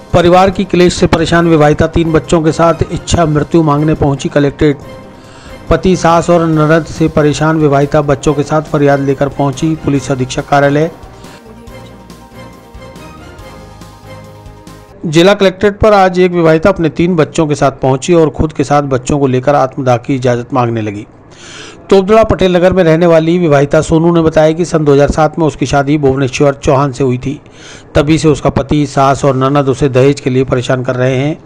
परिवार की क्लेश से परेशान विवाहिता 3 बच्चों के साथ इच्छा मृत्यु मांगने पहुंची कलेक्ट्रेट। पति, सास और ननद से परेशान विवाहिता बच्चों के साथ फरियाद लेकर पहुंची पुलिस अधीक्षक कार्यालय। जिला कलेक्ट्रेट पर आज एक विवाहिता अपने 3 बच्चों के साथ पहुंची और खुद के साथ बच्चों को लेकर आत्मदाह की इजाजत मांगने लगी। तोपदड़ा पटेल नगर में रहने वाली विवाहिता सोनू ने बताया कि सन 2007 में उसकी शादी भुवनेश्वर चौहान से हुई थी। तभी से उसका पति, सास और ननद उसे दहेज के लिए परेशान कर रहे हैं।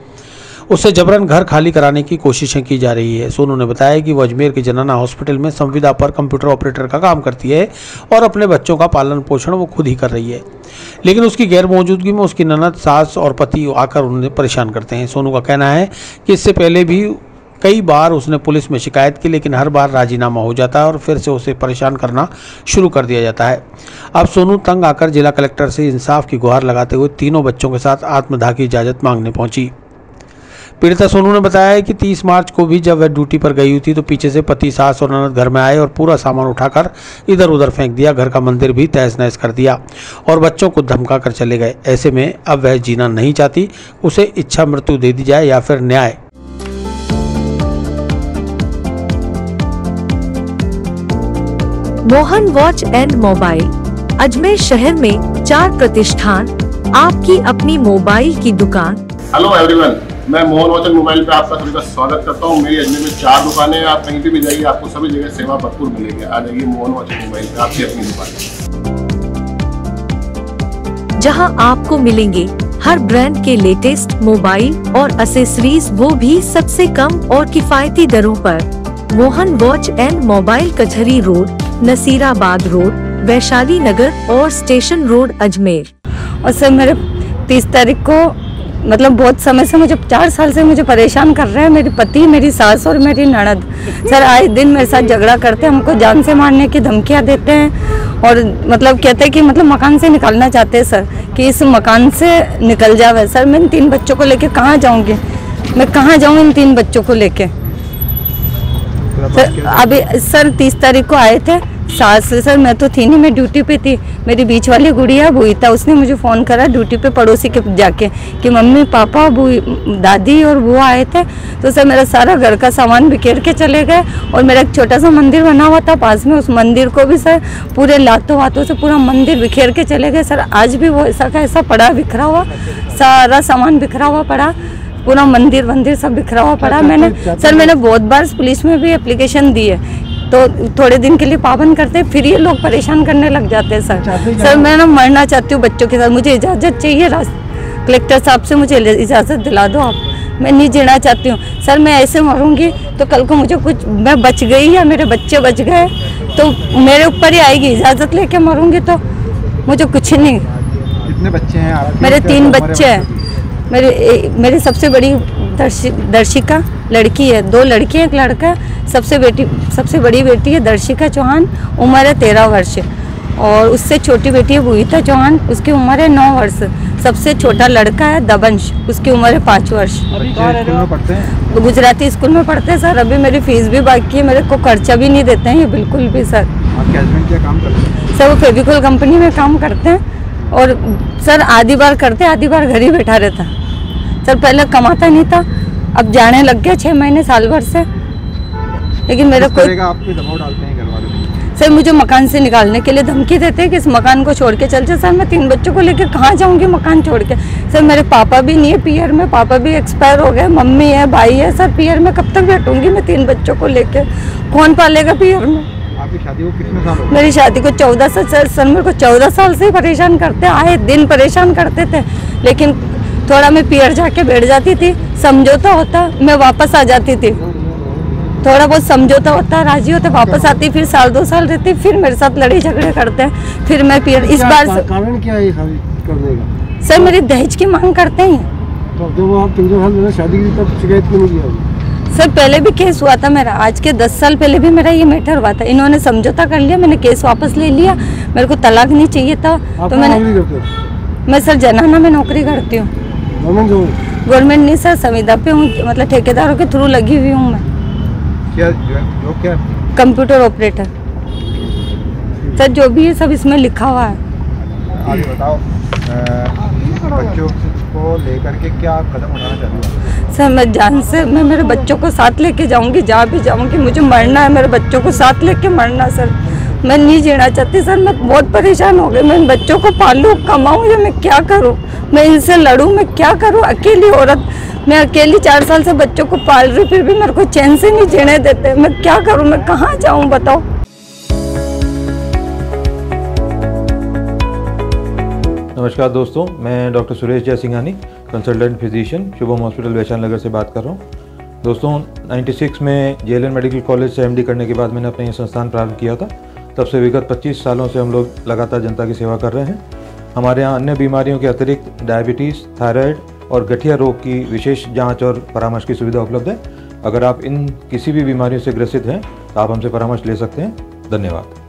उससे जबरन घर खाली कराने की कोशिशें की जा रही है। सोनू ने बताया कि वो अजमेर के जनाना हॉस्पिटल में संविदा पर कंप्यूटर ऑपरेटर का काम करती है और अपने बच्चों का पालन पोषण वो खुद ही कर रही है, लेकिन उसकी गैर मौजूदगी में उसकी ननद, सास और पति आकर उन्हें परेशान करते हैं। सोनू का कहना है कि इससे पहले भी कई बार उसने पुलिस में शिकायत की, लेकिन हर बार राजीनामा हो जाता है और फिर से उसे परेशान करना शुरू कर दिया जाता है। अब सोनू तंग आकर जिला कलेक्टर से इंसाफ की गुहार लगाते हुए तीनों बच्चों के साथ आत्मदाह की इजाज़त मांगने पहुंची। पीड़िता सोनू ने बताया कि 30 मार्च को भी जब वह ड्यूटी पर गई हुई थी तो पीछे से पति, सास और ननद घर में आए और पूरा सामान उठाकर इधर उधर फेंक दिया। घर का मंदिर भी तहस नहस कर दिया और बच्चों को धमका कर चले गए। ऐसे में अब वह जीना नहीं चाहती, उसे इच्छा मृत्यु दे दी जाए या फिर न्याय। Mohan watch and mobile, Ajmer शहर में 4 प्रतिष्ठान, आपकी अपनी मोबाइल की दुकान। हेलो एवरीवन, मैं मोहन वॉच एंड मोबाइल पे आपका सभी का स्वागत करता हूँ। मेरी अजमेर में 4 दुकानें हैं। आप कहीं भी जाइए, आपको सभी जगह सेवा भरपूर मिलेगी। आ जाइए मोहन वॉच एंड मोबाइल पे, आपकी अपनी दुकान, जहां आपको मिलेंगे हर ब्रांड के लेटेस्ट मोबाइल और एक्सेसरीज, वो भी सबसे कम और किफायती दरों पर। मोहन वॉच एंड मोबाइल, कचहरी रोड, नसीराबाद रोड, वैशाली नगर और स्टेशन रोड, अजमेर। और सर मेरे 30 तारीख को मतलब बहुत समय से मुझे 4 साल से मुझे परेशान कर रहे हैं मेरे पति, मेरी सास और मेरी ननद। सर आए दिन मेरे साथ झगड़ा करते हैं, हमको जान से मारने की धमकियां देते हैं और मतलब कहते हैं कि मतलब मकान से निकालना चाहते हैं सर, कि इस मकान से निकल जावे। सर मैं इन 3 बच्चों को लेके कहाँ जाऊँगी, मैं कहाँ जाऊँ इन 3 बच्चों को लेके। सर अभी सर 30 तारीख को आए थे सास। सर मैं तो थी नहीं, मैं ड्यूटी पे थी। मेरी बीच वाली गुड़िया बुईता, उसने मुझे फ़ोन करा ड्यूटी पे पड़ोसी के जाके कि मम्मी, पापा, दादी और बुआ आए थे। तो सर मेरा सारा घर का सामान बिखेर के चले गए और मेरा एक छोटा सा मंदिर बना हुआ था पास में, उस मंदिर को भी सर पूरे लातों वातों से पूरा मंदिर बिखेर के चले गए। सर आज भी वो ऐसा का ऐसा पड़ा, बिखरा हुआ सारा सामान बिखरा हुआ पड़ा, पूरा मंदिर सब बिखरा हुआ पड़ा। मैंने बहुत बार पुलिस में भी एप्लीकेशन दी है, तो थोड़े दिन के लिए पाबंद करते हैं, फिर ये लोग परेशान करने लग जाते हैं। सर मैं ना मरना चाहती हूँ बच्चों के साथ, मुझे इजाज़त चाहिए। कलेक्टर साहब से मुझे इजाज़त दिला दो आप, मैं नहीं जीना चाहती हूँ। सर मैं ऐसे मरूंगी तो कल को मुझे कुछ, मैं बच गई या मेरे बच्चे बच गए तो मेरे ऊपर ही आएगी। इजाज़त लेके मरूंगी तो मुझे कुछ नहीं। कितने बच्चे हैं आपके? मेरे 3 बच्चे हैं। मेरी सबसे बड़ी दर्शिका लड़की है, 2 लड़की हैं, एक लड़का है। सबसे बड़ी बेटी है दर्शिका चौहान, उम्र है 13 वर्ष, और उससे छोटी बेटी है बुईता चौहान, उसकी उम्र है 9 वर्ष। सबसे छोटा लड़का है दबंश, उसकी उम्र है 5 वर्ष। गुजराती स्कूल में पढ़ते हैं सर। अभी मेरी फीस भी बाकी है, मेरे को खर्चा भी नहीं देते हैं ये बिल्कुल भी सर। आपके हस्बैंड क्या काम करते हैं? सर वो फेविकोल कंपनी में काम करते हैं और सर आधी बार करते, आधी बार घर ही बैठा रहता। सर पहले कमाता नहीं था, अब जाने लग गया 6 महीने साल भर से, लेकिन मेरा कोई आप पे दबाव डालते हैं घर वाले? सर मुझे मकान से निकालने के लिए धमकी देते हैं कि इस मकान को छोड़ के चल जाए। सर मैं 3 बच्चों को लेकर कहाँ जाऊँगी मकान छोड़ के। सर मेरे पापा भी नहीं है पीयर में, पापा भी एक्सपायर हो गए, मम्मी है, भाई है। सर पीयर में कब तक बैठूंगी मैं 3 बच्चों को लेकर, कौन पालेगा पीयर में? आपकी शादी को कितने साल हो गए? मेरी शादी को 14 साल। सर मेरे को 14 साल से ही परेशान करते, आए दिन परेशान करते थे, लेकिन थोड़ा मैं पीयर जाके बैठ जाती थी, समझौता होता, मैं वापस आ जाती थी। थोड़ा बहुत समझौता होता, राजी होते, वापस आती, फिर 1-2 साल रहती, फिर मेरे साथ लड़ाई झगड़े करते हैं, फिर मैं पीयर। इस बार कारण क्या है शादी करने का? सर मेरी दहेज की मांग करते हैं। तो जब आप 3 साल पहले शादी की तब शिकायत क्यों नहीं किया? सर पहले भी केस हुआ था मेरा, आज के 10 साल पहले भी मेरा ये मैटर हुआ था। इन्होंने समझौता कर लिया, मैंने केस वापस ले लिया, मेरे को तलाक नहीं चाहिए था। तो मैं सर जनाना में नौकरी करती हूँ। गवर्नमेंट नहीं सर, संविदा पे हूँ, मतलब ठेकेदारों के थ्रू लगी हुई हूँ मैं। क्या? Computer operator. सर जो भी है सब इसमें लिखा हुआ है। आगे बताओ, बच्चों को लेकर के क्या कदम उठाना चाहती हूँ? सर मैं जान से मैं मेरे बच्चों को साथ लेके जाऊंगी, जहाँ भी जाऊंगी मुझे मरना है, मेरे बच्चों को साथ लेके मरना। सर मैं नहीं जीना चाहती सर, मैं बहुत परेशान हो गई। मैं इन बच्चों को पालूं, कमाऊं या मैं क्या करूं? मैं इनसे लड़ूं, मैं क्या करूं? अकेली औरत, मैं अकेली 4 साल से बच्चों को पाल रही, फिर भी मेरे को चैन से नहीं जीने देते। मैं क्या करूं? मैं कहाँ जाऊं बताओ? नमस्कार दोस्तों, मैं doctor Suresh Jaisinghani, consultant physician, Shubham hospital Vaishali Nagar से बात कर रहा हूँ। दोस्तों 96 में JLN मेडिकल कॉलेज से MD करने के बाद मैंने अपना ये संस्थान प्रारंभ किया था। तब से विगत 25 सालों से हम लोग लगातार जनता की सेवा कर रहे हैं। हमारे यहाँ अन्य बीमारियों के अतिरिक्त डायबिटीज़, थायराइड और गठिया रोग की विशेष जाँच और परामर्श की सुविधा उपलब्ध है। अगर आप इन किसी भी बीमारियों से ग्रसित हैं तो आप हमसे परामर्श ले सकते हैं। धन्यवाद।